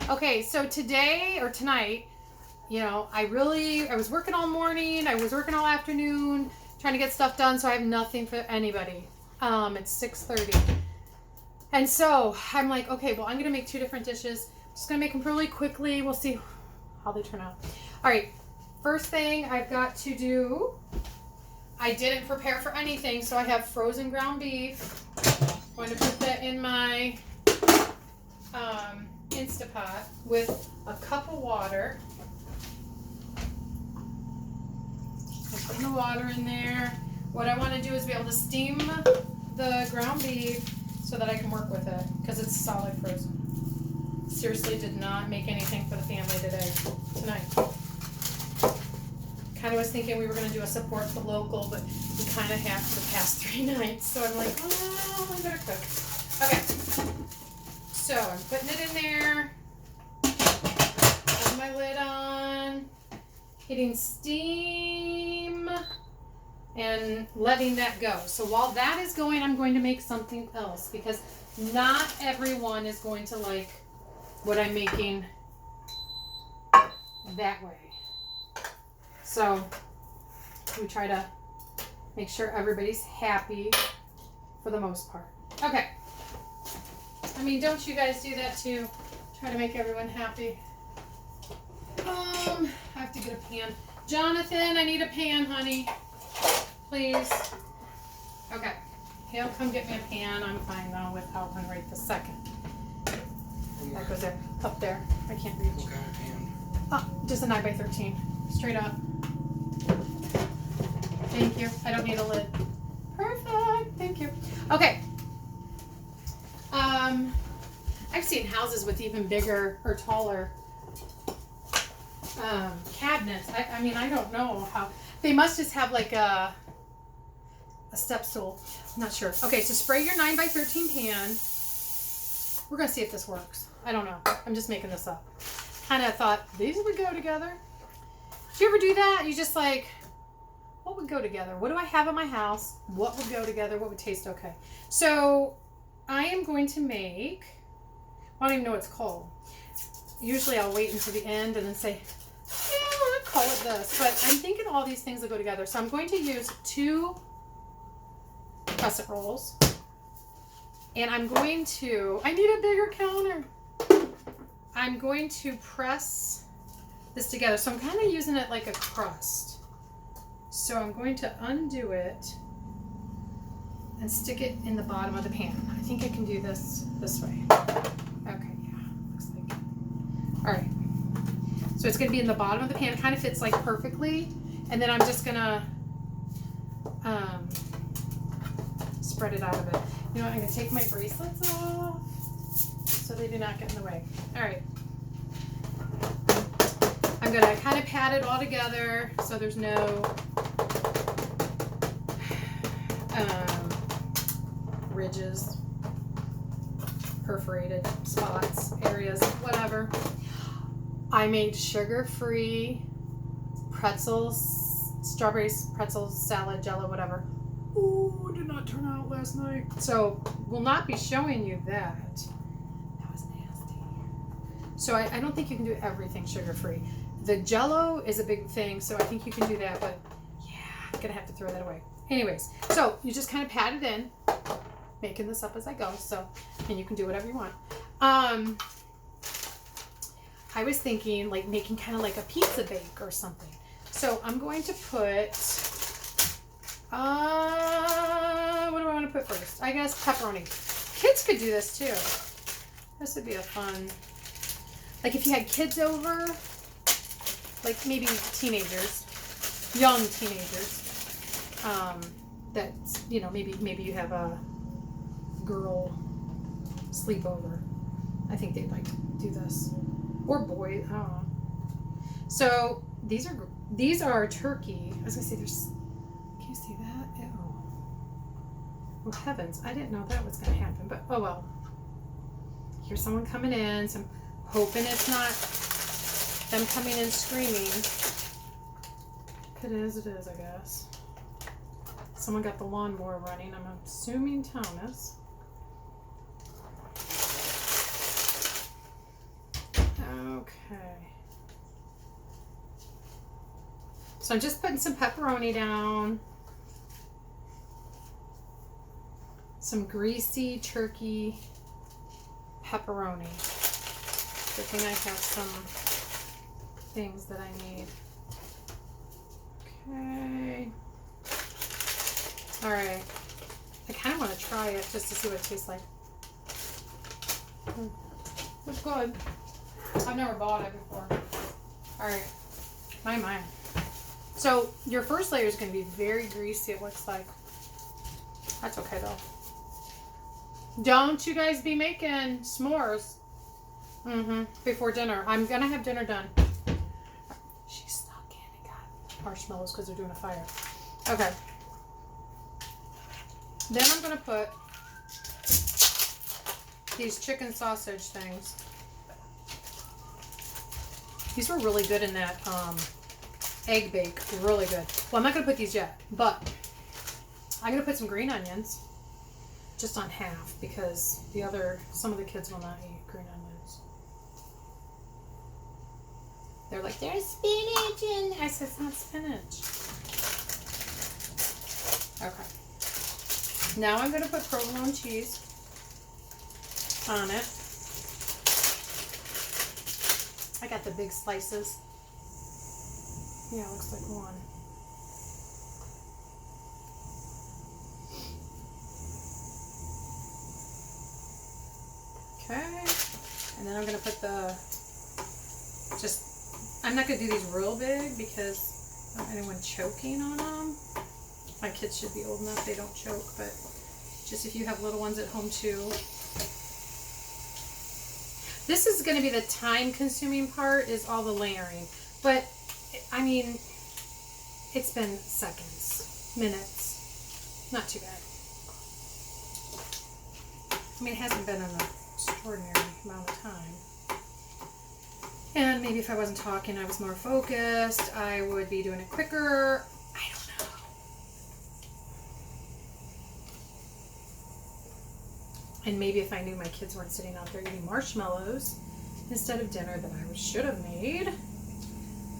Okay, so today or tonight, you know, I was working all morning. I was working all afternoon trying to get stuff done, so I have nothing for anybody. It's 6:30. And so I'm like, okay, well, I'm going to make 2 different dishes. I'm just going to make them really quickly. We'll see how they turn out. All right. First thing I've got to do, I didn't prepare for anything, so I have frozen ground beef. I'm going to put that in my Instapot with a cup of water. I'm putting the water in there. What I want to do is be able to steam the ground beef so that I can work with it because it's solid frozen. Seriously, did not make anything for the family tonight. Kind of was thinking we were going to do a support the local, but we kind of have for the past 3 nights. So I'm like, oh, I better cook. Okay. So I'm putting it in there. Putting my lid on. Hitting steam. And letting that go. So while that is going, I'm going to make something else because not everyone is going to like what I'm making that way. So we try to make sure everybody's happy for the most part. Okay. I mean, don't you guys do that too? Try to make everyone happy. I have to get a pan. Jonathan, I need a pan, honey. Please. Okay. He'll come get me a pan. I'm fine though without one right this second. That goes there. Up there. I can't reach. What kind of pan? Oh, just a 9x13. Straight up. Thank you. I don't need a lid. Perfect. Thank you. Okay. I've seen houses with even bigger or taller cabinets. I mean, I don't know how. They must just have like a step stool. I'm not sure. Okay, so spray your 9x13 pan. We're going to see if this works. I don't know. I'm just making this up. Kind of thought these would go together. Do you ever do that? You just like, what would go together? What do I have in my house? What would go together? What would taste okay? So I am going to make, I don't even know what it's called. Usually I'll wait until the end and then say, yeah, I'll call it this. But I'm thinking all these things will go together. So I'm going to use 2 crescent rolls. And I'm going to, I need a bigger counter. I'm going to press this together. So I'm kind of using it like a crust. So I'm going to undo it and stick it in the bottom of the pan. I think I can do this way. Okay, yeah, looks like it. All right. So it's going to be in the bottom of the pan. It kind of fits like perfectly. And then I'm just going to spread it out of it. You know what? I'm going to take my bracelets off so they do not get in the way. All right. I'm going to kind of pat it all together so there's no ridges, perforated spots, areas, whatever. I made sugar-free pretzels, strawberries, pretzels, salad, jello, whatever. Ooh, did not turn out last night. So we'll not be showing you that. That was nasty. So I don't think you can do everything sugar-free. The jello is a big thing, so I think you can do that, but yeah, I'm gonna have to throw that away. Anyways, so you just kind of pat it in, making this up as I go, so, and you can do whatever you want. I was thinking like making kind of like a pizza bake or something. So I'm going to put, what do I want to put first? I guess pepperoni. Kids could do this too. This would be a fun, like if you had kids over, like maybe teenagers, young teenagers, that, you know, maybe you have a girl sleepover. I think they'd like to do this. Or boy, I don't know. So these are turkey. I was gonna say there's, can you see that? Ew. Oh heavens, I didn't know that was gonna happen, but oh well. Here's someone coming in, so I'm hoping it's not them coming in screaming. If it is, I guess. Someone got the lawnmower running. I'm assuming Thomas. Okay. So I'm just putting some pepperoni down. Some greasy turkey pepperoni. Good thing I have some things that I need. Okay. All right. I kind of want to try it just to see what it tastes like. It's good. I've never bought it before. All right. My. So your first layer is going to be very greasy, it looks like. That's okay though. Don't you guys be making s'mores before dinner. I'm going to have dinner done. She snuck in and got marshmallows because they're doing a fire. Okay. Then I'm going to put these chicken sausage things. These were really good in that egg bake. Really good. Well, I'm not going to put these yet, but I'm going to put some green onions just on half because some of the kids will not eat green onions. They're like, there's spinach in there. I said, it's not spinach. Okay. Now I'm going to put provolone cheese on it. I got the big slices. Yeah, it looks like one. Okay. And then I'm going to put I'm not going to do these real big because I don't want anyone choking on them. My kids should be old enough they don't choke, but just if you have little ones at home too. This is going to be the time-consuming part, is all the layering. But, I mean, it's been seconds, minutes. Not too bad. I mean, it hasn't been an extraordinary amount of time. And maybe if I wasn't talking, I was more focused, I would be doing it quicker. I don't know. And maybe if I knew my kids weren't sitting out there eating marshmallows instead of dinner that I should have made,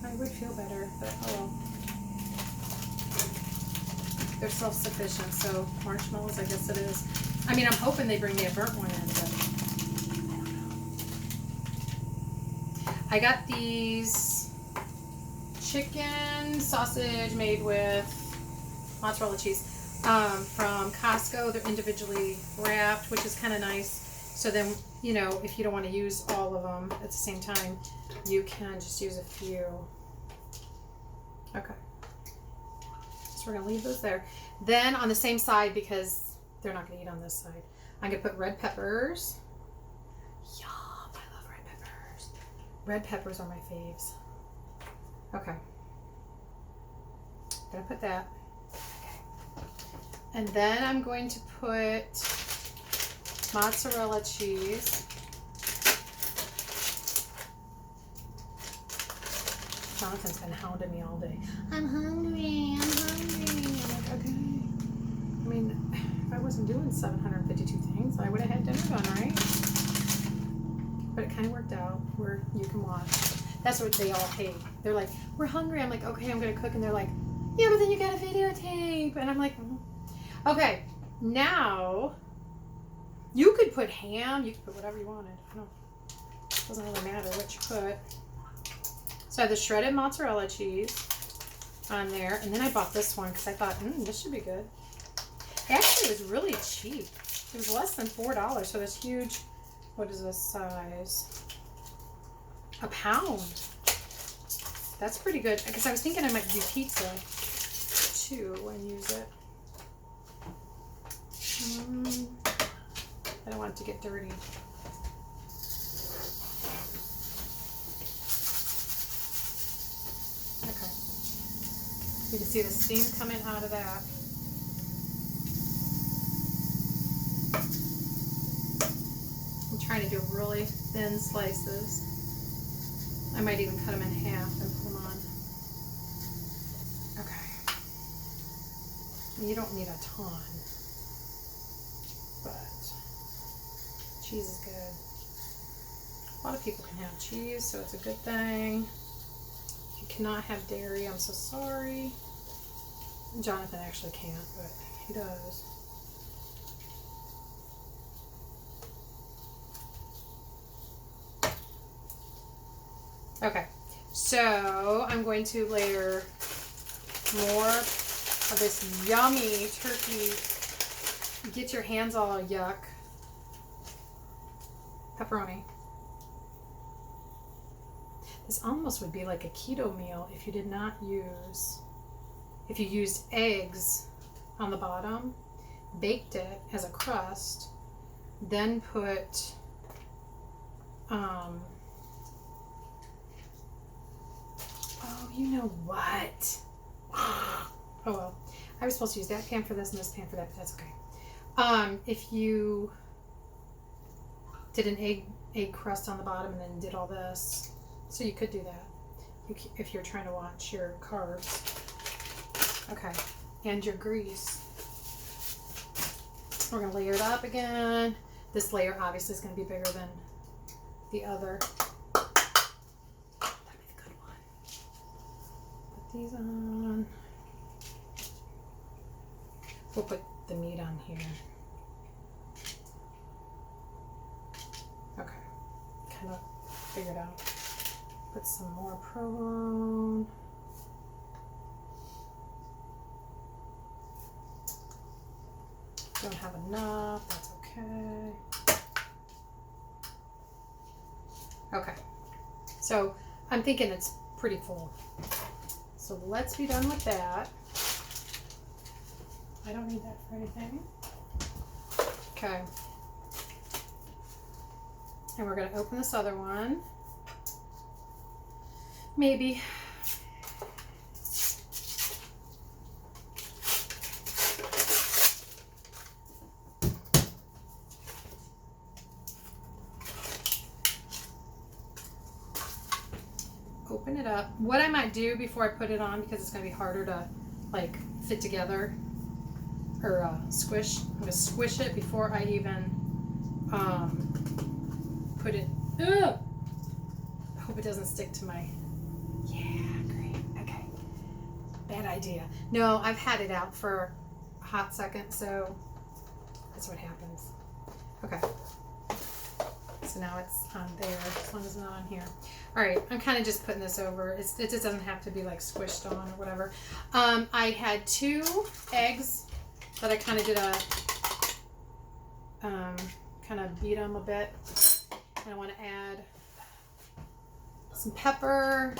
I would feel better. But oh well. They're self-sufficient, so marshmallows, I guess it is. I mean, I'm hoping they bring me a burnt one in, but I don't know. I got these chicken sausage made with mozzarella cheese from Costco. They're individually wrapped, which is kind of nice. So then, you know, if you don't want to use all of them at the same time, you can just use a few. Okay. So we're going to leave those there. Then on the same side, because they're not going to eat on this side, I'm going to put red peppers. Yum, I love red peppers. Red peppers are my faves. Okay. Gonna put that. Okay. And then I'm going to put mozzarella cheese. Jonathan's been hounding me all day. I'm hungry. I'm like, okay. I mean, if I wasn't doing 752 things, I would have had dinner done, right? But it kind of worked out where you can watch. That's what they all hate. They're like, we're hungry. I'm like, okay, I'm going to cook. And they're like, yeah, but then you got a videotape. And I'm like, okay, now you could put ham. You could put whatever you wanted. No, it doesn't really matter what you put. So I have the shredded mozzarella cheese on there. And then I bought this one because I thought, this should be good. Actually, it was really cheap. It was less than $4 for this huge, what is this size? A pound. That's pretty good. Because I was thinking I might do pizza too and use it. I don't want it to get dirty. Okay. You can see the steam coming out of that. I'm trying to do really thin slices. I might even cut them in half and put them on. Okay. You don't need a ton, but cheese is good. A lot of people can have cheese, so it's a good thing. If you cannot have dairy, I'm so sorry. Jonathan actually can't, but he does. Okay, so I'm going to layer more of this yummy turkey. Get your hands all yuck. Pepperoni. This almost would be like a keto meal if you did not use, if you used eggs on the bottom, baked it as a crust, then put oh, you know what? Oh well, I was supposed to use that pan for this and this pan for that, but that's okay. If you did an egg crust on the bottom and then did all this, so you could do that if you're trying to watch your carbs. Okay, and your grease. We're gonna layer it up again. This layer obviously is gonna be bigger than the other. That'd be the good one. Put these on. We'll put the meat on here. Okay, kind of figured out. Put some more provolone. Don't have enough, that's okay. Okay, so I'm thinking it's pretty full. So let's be done with that. I don't need that for anything. Okay. And we're going to open this other one. Maybe. Open it up. What I might do before I put it on, because it's going to be harder to like fit together or squish, I'm going to squish it before I even put it. Ugh! I hope it doesn't stick to my. Yeah, great. Okay. Bad idea. No, I've had it out for a hot second, so that's what happens. Okay. So now it's on there, as long as it's not on here. All right, I'm kind of just putting this over. It just doesn't have to be like squished on or whatever. I had 2 eggs that I kind of did a, kind of beat them a bit. And I want to add some pepper.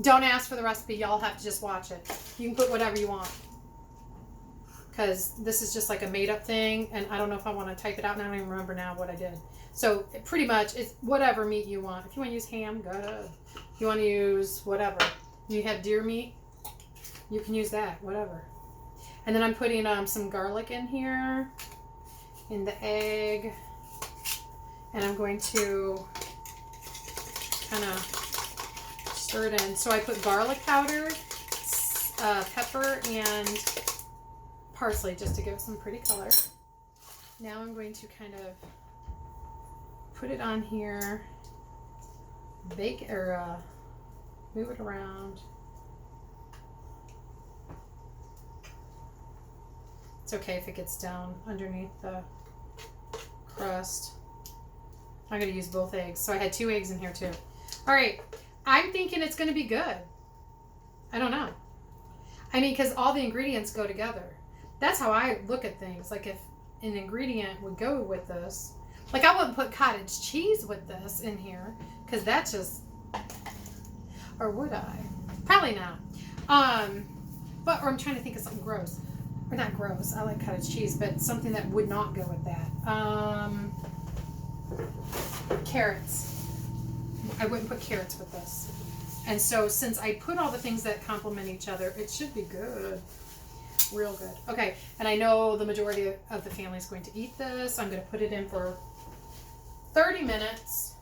Don't ask for the recipe. Y'all have to just watch it. You can put whatever you want, because this is just like a made-up thing, and I don't know if I want to type it out, and I don't even remember now what I did. So pretty much it's whatever meat you want. If you want to use ham, good. If you want to use whatever. You have deer meat, you can use that, whatever. And then I'm putting some garlic in here, in the egg, and I'm going to kind of stir it in. So I put garlic powder, pepper, and parsley just to give it some pretty color. Now I'm going to kind of put it on here, bake or move it around. It's okay if it gets down underneath the crust. I'm going to use both eggs. So I had 2 eggs in here too. All right. I'm thinking it's going to be good. I don't know. I mean, because all the ingredients go together. That's how I look at things. Like if an ingredient would go with this. Like I wouldn't put cottage cheese with this in here, because that's just, or would I? Probably not. Or I'm trying to think of something gross. Or not gross. I like cottage cheese, but something that would not go with that. Carrots. I wouldn't put carrots with this. And so since I put all the things that complement each other, it should be good. Real good. Okay, and I know the majority of the family is going to eat this. I'm going to put it in for 30 minutes.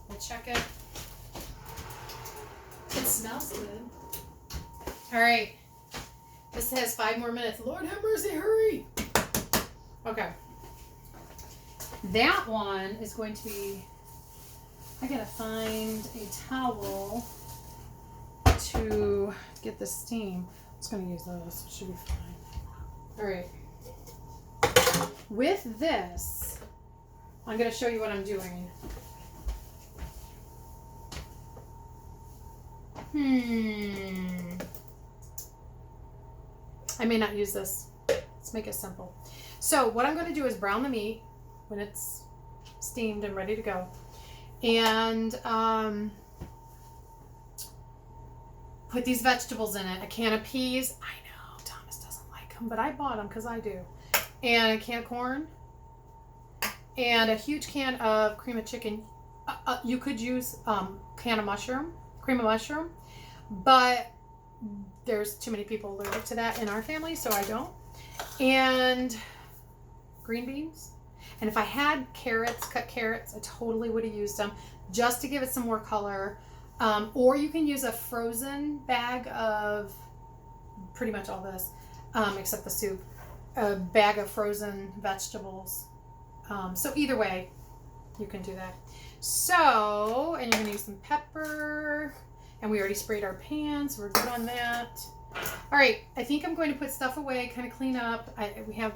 We'll check it. It smells good. All right. This has 5 more minutes. Lord have mercy, hurry. Okay. That one is going to be, I gotta find a towel to get the steam. I'm just gonna use those, it should be fine. All right. With this, I'm gonna show you what I'm doing. I may not use this. Let's make it simple. So what I'm going to do is brown the meat when it's steamed and ready to go. And put these vegetables in it. A can of peas. I know Thomas doesn't like them, but I bought them because I do. And a can of corn. And a huge can of cream of chicken. You could use can of mushroom, cream of mushroom. But there's too many people allergic to that in our family, so I don't. And green beans. And if I had carrots, cut carrots, I totally would have used them just to give it some more color. Or you can use a frozen bag of pretty much all this, except the soup. A bag of frozen vegetables. So either way, you can do that. So, and you're going to use some pepper. And we already sprayed our pan, so we're good on that. All right, I think I'm going to put stuff away, kind of clean up. We have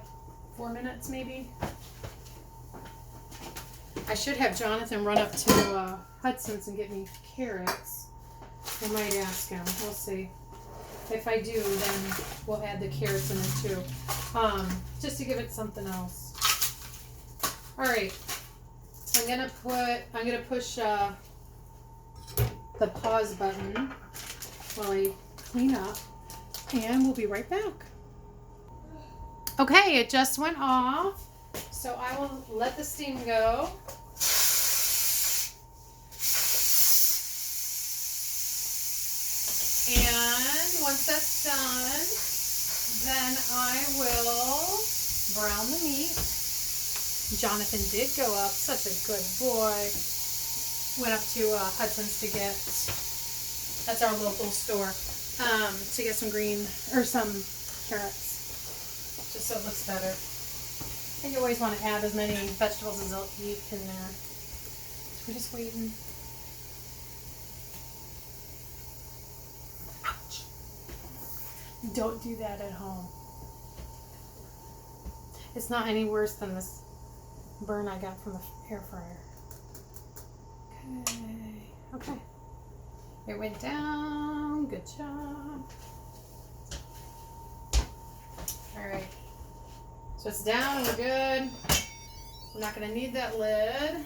4 minutes maybe. I should have Jonathan run up to Hudson's and get me carrots. I might ask him. We'll see. If I do, then we'll add the carrots in it too. Just to give it something else. All right. I'm gonna push the pause button while I clean up, and we'll be right back. Okay, it just went off, so I will let the steam go. And once that's done, then I will brown the meat. Jonathan did go up, such a good boy. Went up to Hudson's to get, that's our local store, to get some some carrots, just so it looks better. And you always want to add as many vegetables as they'll eat in there. We're just waiting. Ouch. Don't do that at home. It's not any worse than this burn I got from the air fryer. Okay. It went down. Good job. All right. So it's down and we're good. We're not going to need that lid.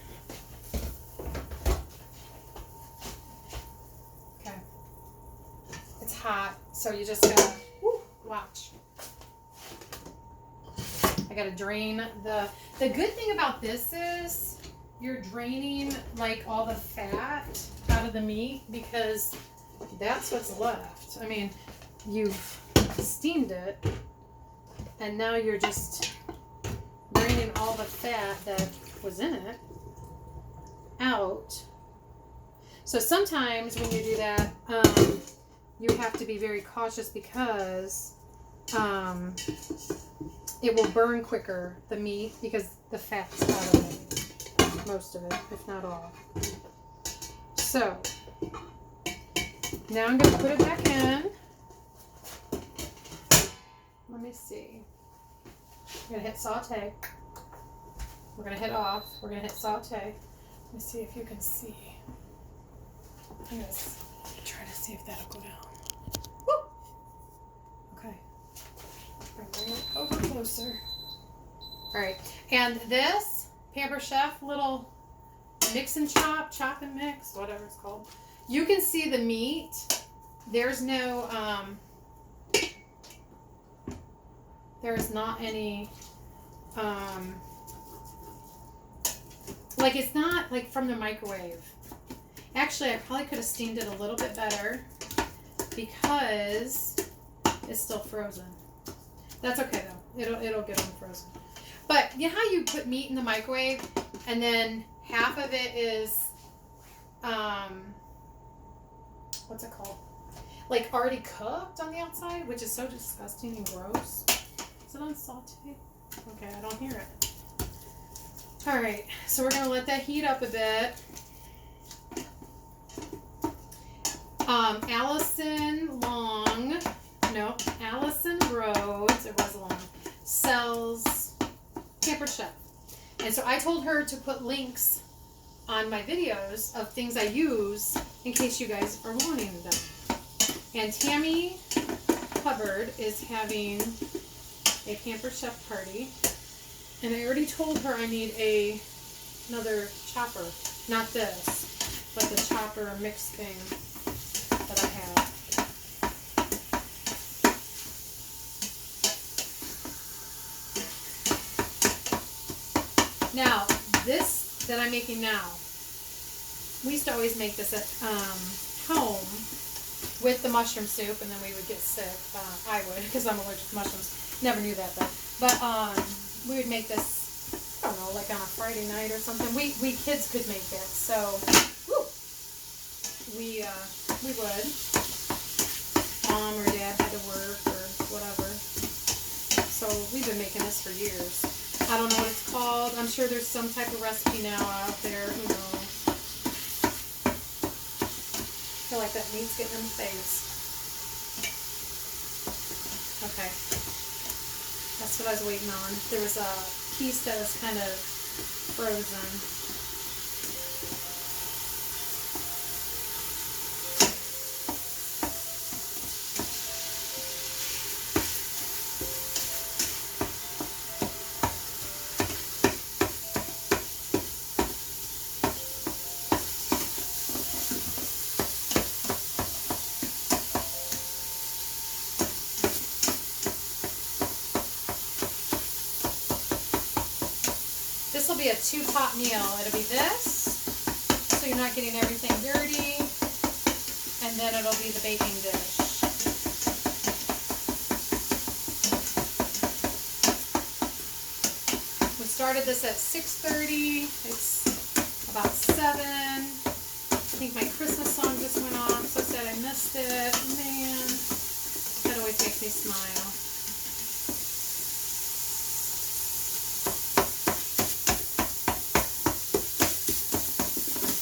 Okay. It's hot, so you just gotta watch. I gotta drain the good thing about this is you're draining like all the fat out of the meat because that's what's left. I mean, you've steamed it and now you're just draining all the fat that was in it out. So sometimes when you do that, you have to be very cautious because it will burn quicker, the meat, because the fat's out of it. Most of it, if not all. So, now I'm going to put it back in. Let me see. I'm going to hit saute. We're going to hit off. We're going to hit saute. Let me see if you can see. I'm going to try to see if that'll go down. Woo! Okay. Bring it over closer. All right. And this Pamper Chef little mix and chop and mix, whatever it's called. You can see the meat. There's no, there's not any, like it's not like from the microwave. Actually, I probably could have steamed it a little bit better because it's still frozen. That's okay though. It'll get unfrozen. But you know how you put meat in the microwave and then half of it is, what's it called? Like already cooked on the outside, which is so disgusting and gross. Is it on saute? Okay, I don't hear it. All right, so we're gonna let that heat up a bit. Allison Rhodes, it was long, sells Camper Chef. And so I told her to put links on my videos of things I use in case you guys are wanting them. And Tammy Hubbard is having a Camper Chef party. And I already told her I need another chopper. Not this, but the chopper mix thing that I have. Now, this that I'm making now, we used to always make this at home with the mushroom soup, and then we would get sick. I would, because I'm allergic to mushrooms. Never knew that, though. But we would make this, I don't know, like on a Friday night or something. We kids could make it, so we would. Mom or Dad had to work or whatever. So we've been making this for years. I don't know what it's called. I'm sure there's some type of recipe now out there. Who knows? I feel like that meat's getting in the face. Okay. That's what I was waiting on. There was a piece that was kind of frozen. This will be a 2-pot meal. It'll be this, so you're not getting everything dirty, and then it'll be the baking dish. We started this at 6:30. It's about 7. I think my Christmas song just went off, so sad I missed it. Man, that always makes me smile.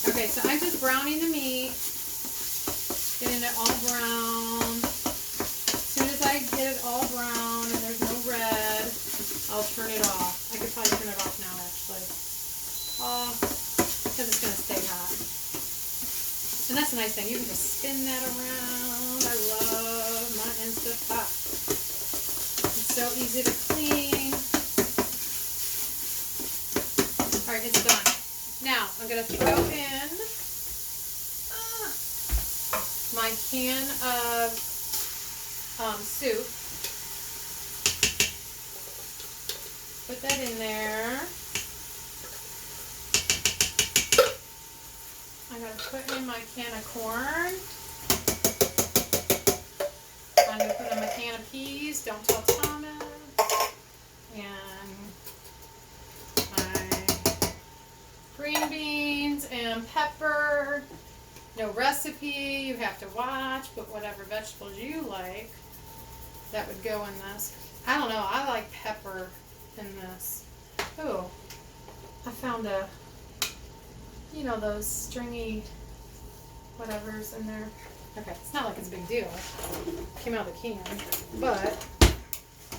Okay, so I'm just browning the meat, getting it all brown. As soon as I get it all brown and there's no red, I'll turn it off. I could probably turn it off now, actually. Because it's going to stay hot. And that's the nice thing. You can just spin that around. I love my Instant Pot. It's so easy to clean. All right, it's done. Now, I'm going to throw in my can of soup. Put that in there. I'm going to put in my can of corn. I'm going to put in my can of peas. Don't tell Thomas. And green beans and pepper. No recipe, you have to watch, but whatever vegetables you like, that would go in this. I don't know, I like pepper in this. Oh, I found those stringy whatever's in there. Okay, it's not like it's a big deal. It came out of the can, but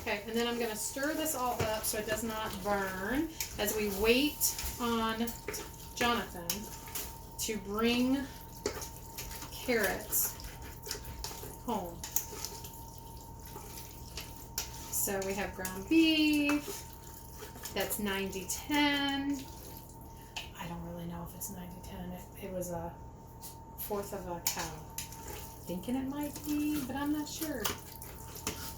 okay, and then I'm going to stir this all up so it does not burn as we wait on Jonathan to bring carrots home. So we have ground beef. That's 90-10. I don't really know if it's 90-10. It was a 1/4 of a cow. Thinking it might be, but I'm not sure.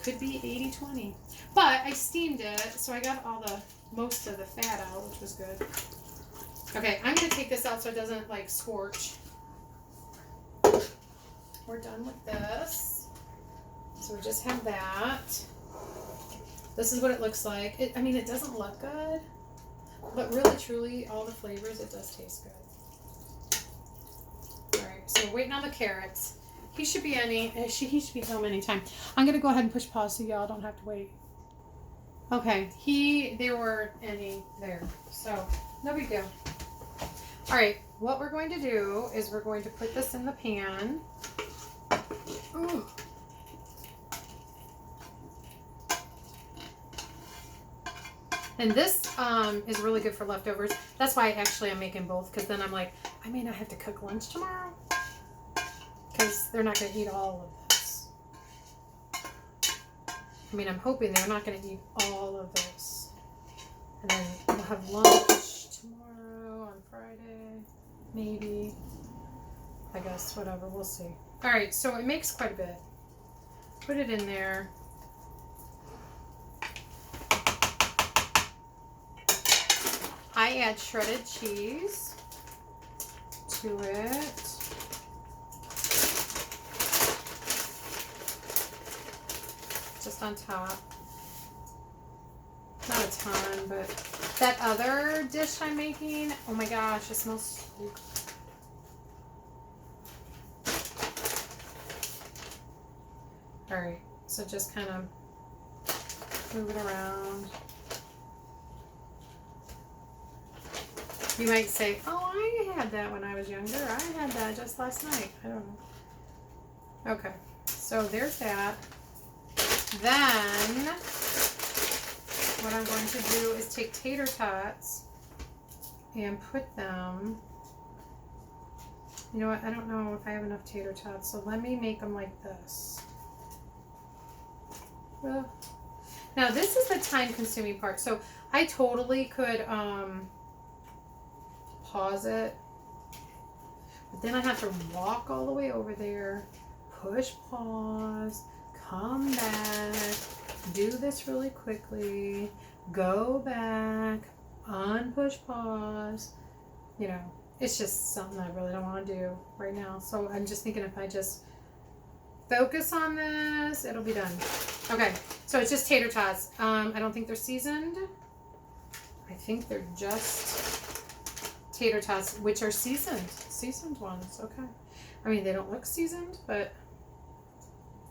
Could be 80-20. But I steamed it, so I got most of the fat out, which was good. Okay, I'm going to take this out so it doesn't like scorch. We're done with this. So we just have that. This is what it looks like. It doesn't look good, but really, truly, all the flavors, it does taste good. All right, so we're waiting on the carrots. He should be home anytime. I'm going to go ahead and push pause so y'all don't have to wait. Okay, there were any there. So No big deal. All right, what we're going to do is we're going to put this in the pan. Ooh. And this is really good for leftovers. That's why actually I'm making both, because then I'm like, I may not have to cook lunch tomorrow because they're not going to eat all of this. I mean, I'm hoping they're not going to eat all of this. And then we'll have lunch tomorrow on Friday, maybe. I guess, whatever, we'll see. All right, so it makes quite a bit. Put it in there. I add shredded cheese to it. Just on top. Not a ton, but that other dish I'm making, oh my gosh, it smells so good. All right, so just kind of move it around. You might say, oh, I had that when I was younger. I had that just last night. I don't know. Okay, so there's that. Then, what I'm going to do is take tater tots and put them, you know what, I don't know if I have enough tater tots, so let me make them like this. Well, now this is the time-consuming part. So I totally could pause it, but then I have to walk all the way over there, push pause, come back, do this really quickly, go back, unpush pause. You know, it's just something I really don't want to do right now. So I'm just thinking if I just focus on this, it'll be done. Okay, so it's just tater tots. I don't think they're seasoned. I think they're just tater tots, which are seasoned ones. Okay, I mean, they don't look seasoned, but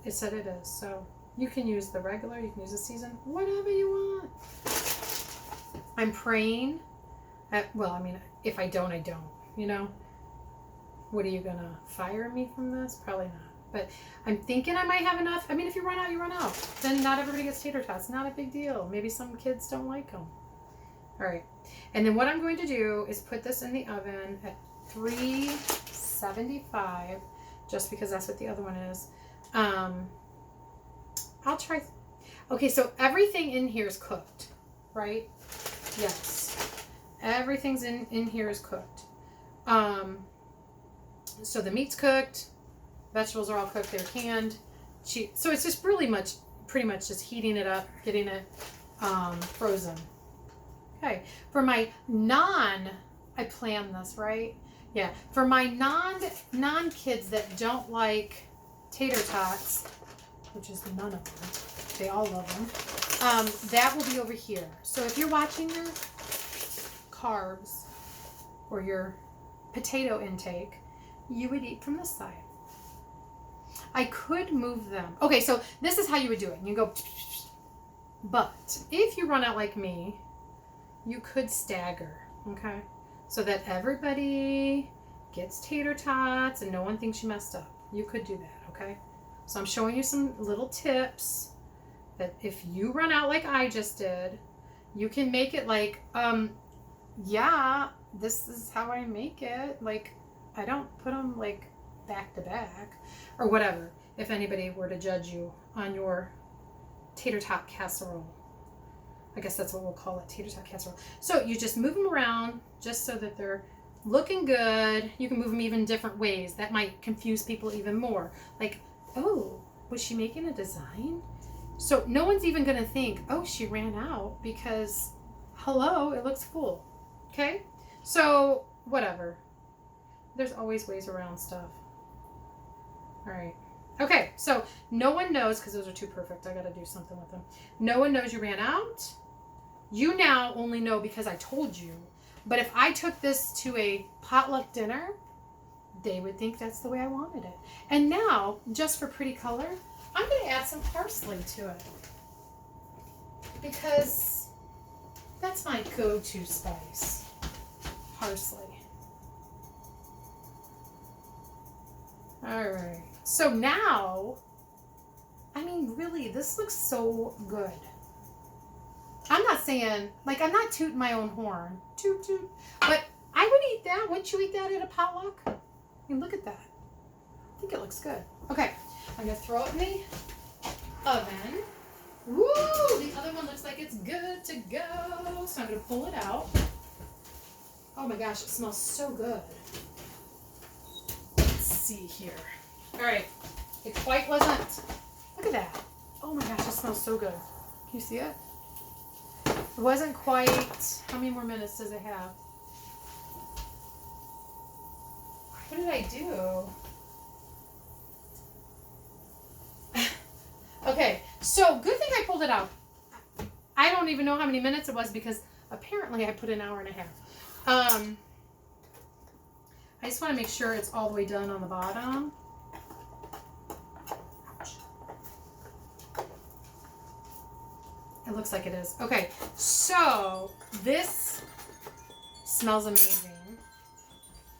it said it is. So you can use the regular, you can use the seasoned, whatever you want. I'm praying well, I mean, if I don't, I don't, you know. What are you gonna fire me from this? Probably not. But I'm thinking I might have enough. I mean, if you run out, you run out. Then not everybody gets tater tots. Not a big deal. Maybe some kids don't like them. All right. And then what I'm going to do is put this in the oven at 375, just because that's what the other one is. I'll try. Okay, so everything in here is cooked, right? Yes. Everything's in here is cooked. So the meat's cooked. Vegetables are all cooked. They're canned. So it's just pretty much just heating it up, getting it frozen. Okay. For my I planned this, right? Yeah. For my non-kids that don't like tater tots, which is none of them, they all love them, that will be over here. So if you're watching your carbs or your potato intake, you would eat from this side. I could move them. Okay, so this is how you would do it. You go, but if you run out like me, you could stagger, okay? So that everybody gets tater tots and no one thinks you messed up. You could do that, okay? So I'm showing you some little tips that if you run out like I just did, you can make it like, yeah, this is how I make it. Like, I don't put them like back to back or whatever, if anybody were to judge you on your tater tot casserole. I guess that's what we'll call it, tater tot casserole. So you just move them around just so that they're looking good. You can move them even different ways. That might confuse people even more. Like, oh, was she making a design? So no one's even going to think, oh, she ran out, because, hello, it looks full. Okay? So, whatever. There's always ways around stuff. All right. Okay, so no one knows, because those are too perfect. I got to do something with them. No one knows you ran out. You now only know because I told you. But if I took this to a potluck dinner, they would think that's the way I wanted it. And now, just for pretty color, I'm going to add some parsley to it, because that's my go-to spice. parsley. All right. So now, I mean, really, this looks so good. I'm not saying, like, I'm not tooting my own horn. Toot, toot. But I would eat that. Wouldn't you eat that at a potluck? I mean, look at that. I think it looks good. Okay. I'm going to throw it in the oven. Woo! The other one looks like it's good to go. So I'm going to pull it out. Oh my gosh, it smells so good. Let's see here. All right. It quite wasn't. Look at that. Oh my gosh, it smells so good. Can you see it? It wasn't quite. How many more minutes does it have? What did I do? Okay, so good thing I pulled it out. I don't even know how many minutes it was because apparently I put an hour and a half. I just want to make sure it's all the way done on the bottom. Ouch. It looks like it is. Okay, so this smells amazing.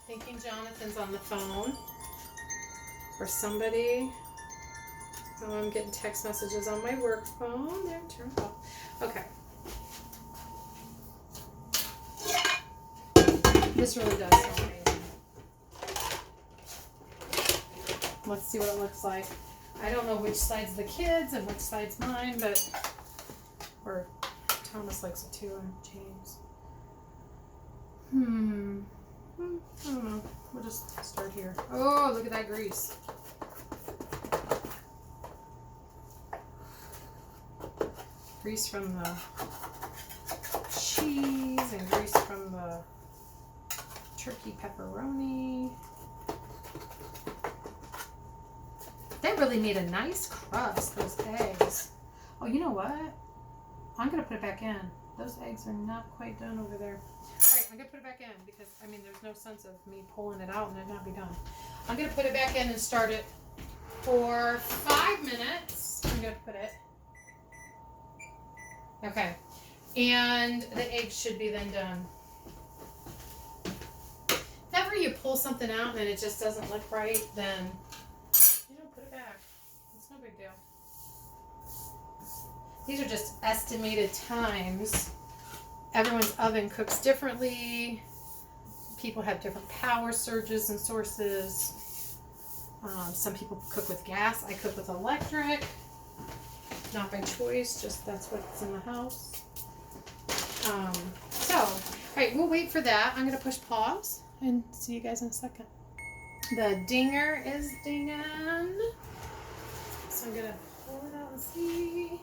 Thinking Jonathan's on the phone or somebody. Oh, I'm getting text messages on my work phone. There, turn it off. Okay. This really does smell amazing. Let's see what it looks like. I don't know which side's the kids and which side's mine, but or Thomas likes it too, and James. I don't know. We'll just start here. Oh, look at that grease. Grease from the cheese and grease from the turkey pepperoni. That really made a nice crust, those eggs. Oh, you know what? I'm going to put it back in. Those eggs are not quite done over there. All right, I'm going to put it back in because, I mean, there's no sense of me pulling it out and it not be done. I'm going to put it back in and start it for 5 minutes. I'm going to put it. Okay. And the eggs should be then done. If ever you pull something out and it just doesn't look right, then you don't put it back. It's no big deal. These are just estimated times. Everyone's oven cooks differently. People have different power surges and sources. Some people cook with gas. I cook with electric. Not by choice, just that's what's in the house. All right, we'll wait for that. I'm going to push pause and see you guys in a second. The dinger is dinging. So I'm going to pull it out and see.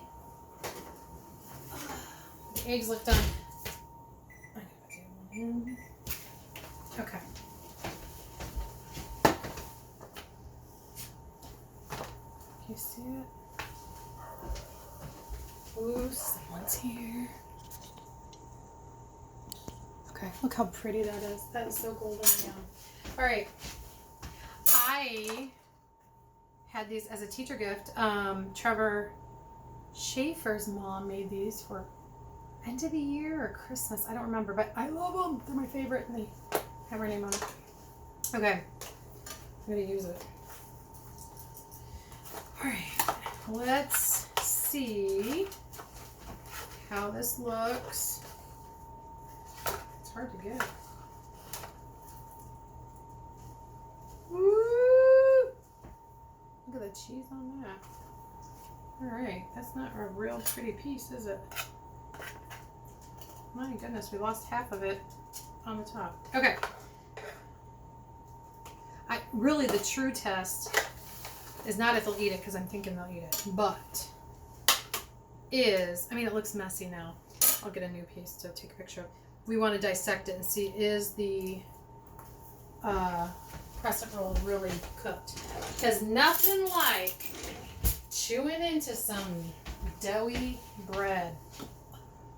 The eggs look done. I'm going to do one in. Okay. Can you see it? Ooh, someone's here. Okay, look how pretty that is. That is so golden now. All right. I had these as a teacher gift. Trevor Schaefer's mom made these for end of the year or Christmas. I don't remember, but I love them. They're my favorite, and they have her name on it. Okay. I'm going to use it. All right. Let's see how this looks. It's hard to get. Woo! Look at the cheese on that. All right, that's not a real pretty piece, is it? My goodness, we lost half of it on the top. Okay. Really, the true test is not if they'll eat it, because I'm thinking they'll eat it, but is, I mean, it looks messy now. I'll get a new piece to take a picture of. We want to dissect it and see, is the crescent roll really cooked? Because nothing like chewing into some doughy bread.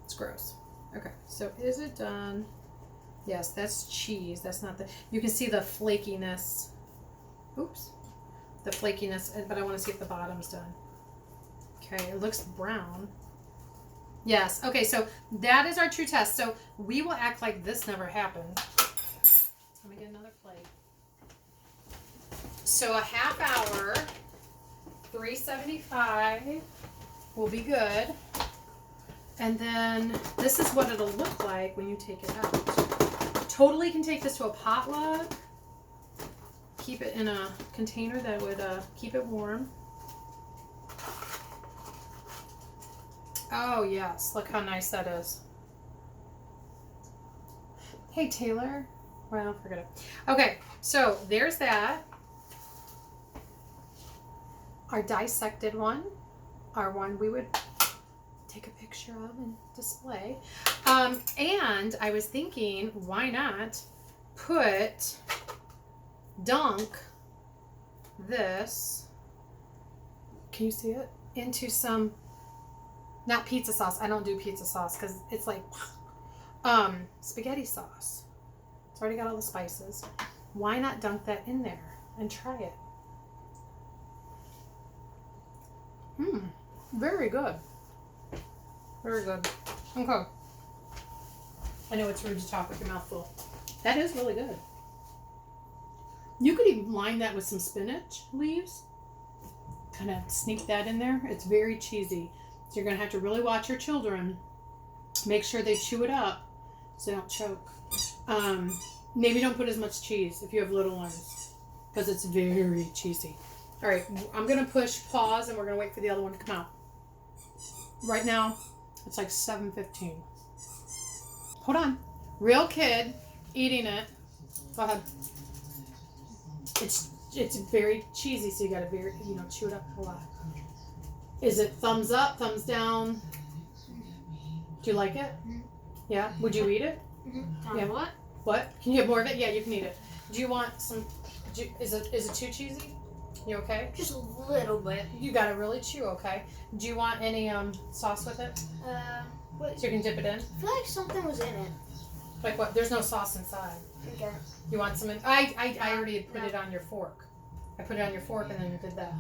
It's gross. Okay, so is it done? Yes, that's cheese. That's not the, you can see the flakiness. Oops. The flakiness, but I want to see if the bottom's done. Okay, it looks brown. Yes, okay, so that is our true test. So we will act like this never happened. Let me get another plate. So a half hour, 375 will be good. And then this is what it'll look like when you take it out. Totally can take this to a potluck. Keep it in a container that would keep it warm. Oh yes, look how nice that is. Hey Taylor. Well, forget it. Okay, so there's that. Our dissected one. Our one we would take a picture of and display. And I was thinking, why not dunk this, can you see it, into some, not pizza sauce. I don't do pizza sauce because it's like spaghetti sauce. It's already got all the spices. Why not dunk that in there and try it? Very good. Very good. Okay. I know it's rude to talk with your mouth full. That is really good. You could even line that with some spinach leaves. Kind of sneak that in there. It's very cheesy. So you're going to have to really watch your children. Make sure they chew it up so they don't choke. Maybe don't put as much cheese if you have little ones, because it's very cheesy. All right, I'm going to push pause and we're going to wait for the other one to come out. Right now, it's like 7:15. Hold on. Real kid eating it. Go ahead. It's very cheesy, so you got to chew it up a lot. Is it thumbs up, thumbs down? Do you like it? Mm-hmm. Yeah. Would you eat it? Mm-hmm. Yeah. What? What? Can you have more of it? Yeah, you can eat it. Do you want some? Is it too cheesy? You okay? Just a little bit. You gotta really chew, okay? Do you want any sauce with it? What? So you can dip it in? I feel like something was in it. Like what? There's no sauce inside. Okay. You want some? I already put it on your fork. I put it on your fork and then you did that.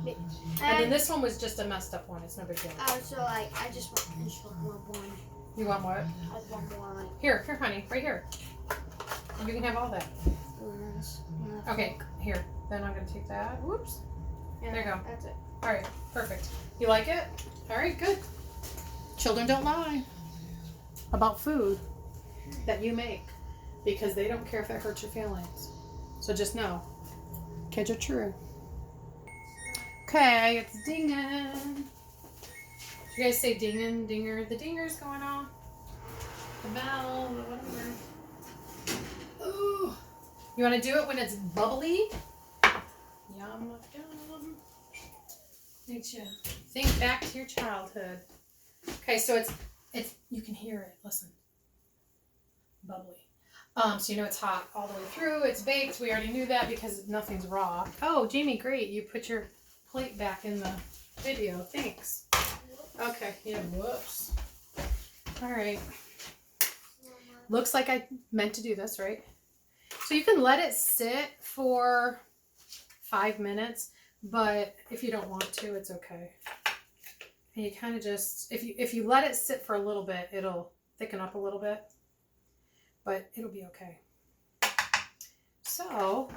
And then this one was just a messed up one. It's no big deal. So like I just want one. You want what? I want more like. Here, honey, right here. You can have all that. Okay, here. Then I'm gonna take that. Whoops. Yeah, there you go. That's it. All right, perfect. You like it? All right, good. Children don't lie about food that you make because they don't care if it hurts your feelings. So just know, kids are true. Okay, it's dinging. You guys say dinging, dinger? The dinger's going off. The bell, the whatever. Ooh. You want to do it when it's bubbly? Yum, yum. Makes you think back to your childhood. Okay, so it's you can hear it. Listen, bubbly. So you know it's hot all the way through. It's baked. We already knew that because nothing's raw. Oh, Jamie, great! You put your plate back in the video. Thanks. Okay. Yeah. Whoops. All right. Looks like I meant to do this, right? So you can let it sit for 5 minutes, but if you don't want to, it's okay. And you kind of just, if you let it sit for a little bit, it'll thicken up a little bit, but it'll be okay. So